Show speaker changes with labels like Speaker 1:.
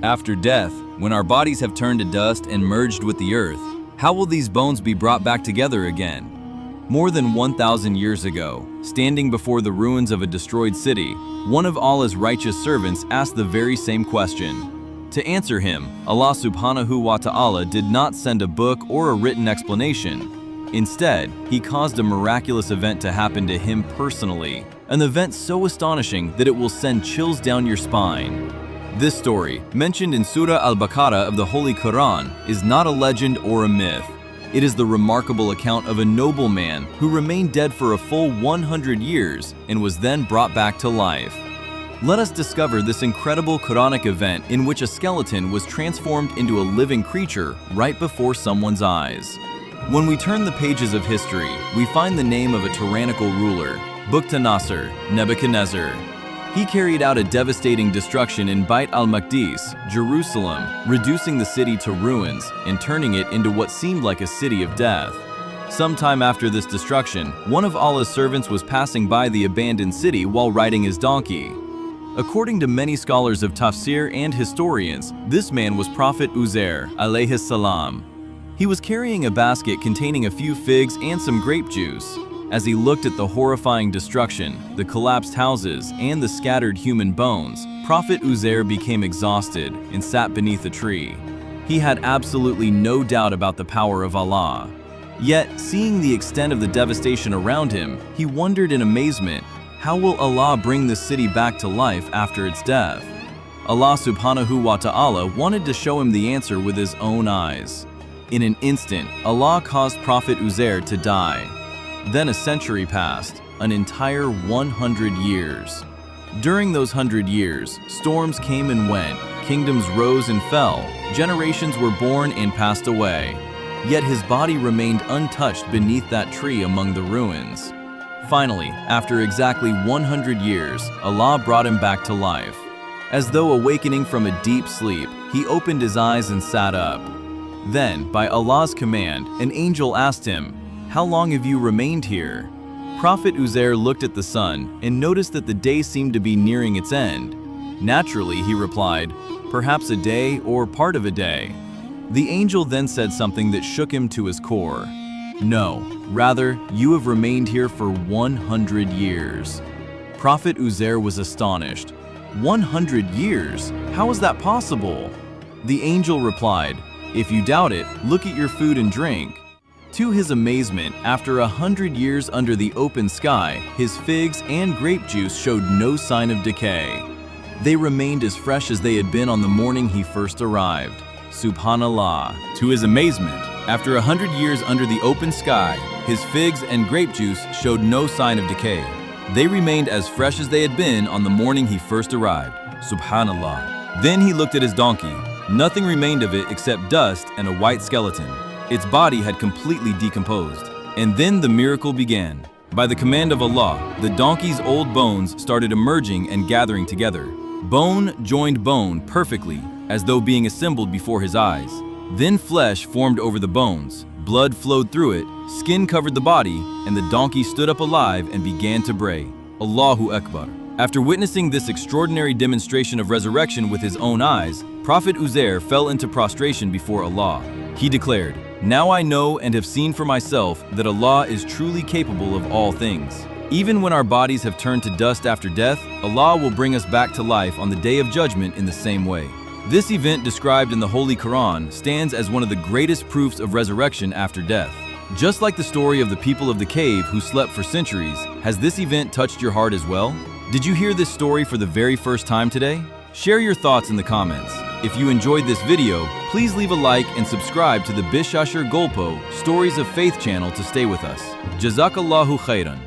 Speaker 1: After death, when our bodies have turned to dust and merged with the earth, how will these bones be brought back together again? More than 1,000 years ago, standing before the ruins of a destroyed city, one of Allah's righteous servants asked the very same question. To answer him, Allah subhanahu wa ta'ala did not send a book or a written explanation. Instead, He caused a miraculous event to happen to him personally, an event so astonishing that it will send chills down your spine. This story, mentioned in Surah Al-Baqarah of the Holy Quran, is not a legend or a myth. It is the remarkable account of a noble man who remained dead for a full 100 years and was then brought back to life. Let us discover this incredible Quranic event in which a skeleton was transformed into a living creature right before someone's eyes. When we turn the pages of history, we find the name of a tyrannical ruler, Bukhtanasar, Nebuchadnezzar. He carried out a devastating destruction in Beit al-Maqdis, Jerusalem, reducing the city to ruins and turning it into what seemed like a city of death. Sometime after this destruction, one of Allah's servants was passing by the abandoned city while riding his donkey. According to many scholars of tafsir and historians, this man was Prophet Uzair, alayhi salam. He was carrying a basket containing a few figs and some grape juice. As he looked at the horrifying destruction, the collapsed houses, and the scattered human bones, Prophet Uzair became exhausted and sat beneath a tree. He had absolutely no doubt about the power of Allah. Yet, seeing the extent of the devastation around him, he wondered in amazement, how will Allah bring this city back to life after its death? Allah subhanahu wa ta'ala wanted to show him the answer with His own eyes. In an instant, Allah caused Prophet Uzair to die. Then a century passed, an entire 100 years. During those 100 years, storms came and went, kingdoms rose and fell, generations were born and passed away. Yet his body remained untouched beneath that tree among the ruins. Finally, after exactly 100 years, Allah brought him back to life. As though awakening from a deep sleep, he opened his eyes and sat up. Then, by Allah's command, an angel asked him, "How long have you remained here?" Prophet Uzair looked at the sun and noticed that the day seemed to be nearing its end. Naturally, he replied, "Perhaps a day or part of a day." The angel then said something that shook him to his core. "No, rather, you have remained here for 100 years." Prophet Uzair was astonished. 100 years? How is that possible? The angel replied, "If you doubt it, look at your food and drink." To his amazement, after 100 years under the open sky, his figs and grape juice showed no sign of decay. They remained as fresh as they had been on the morning he first arrived. Subhanallah. To his amazement, after 100 years under the open sky, his figs and grape juice showed no sign of decay. They remained as fresh as they had been on the morning he first arrived. Subhanallah. Then he looked at his donkey. Nothing remained of it except dust and a white skeleton. Its body had completely decomposed. And then the miracle began. By the command of Allah, the donkey's old bones started emerging and gathering together. Bone joined bone perfectly, as though being assembled before his eyes. Then flesh formed over the bones, blood flowed through it, skin covered the body, and the donkey stood up alive and began to bray. Allahu Akbar. After witnessing this extraordinary demonstration of resurrection with his own eyes, Prophet Uzair fell into prostration before Allah. He declared, "Now I know and have seen for myself that Allah is truly capable of all things. Even when our bodies have turned to dust after death, Allah will bring us back to life on the Day of Judgment in the same way." This event described in the Holy Quran stands as one of the greatest proofs of resurrection after death. Just like the story of the people of the cave who slept for centuries, has this event touched your heart as well? Did you hear this story for the very first time today? Share your thoughts in the comments. If you enjoyed this video, please leave a like and subscribe to the Bishashar Golpo Stories of Faith channel to stay with us. Jazakallahu khairan.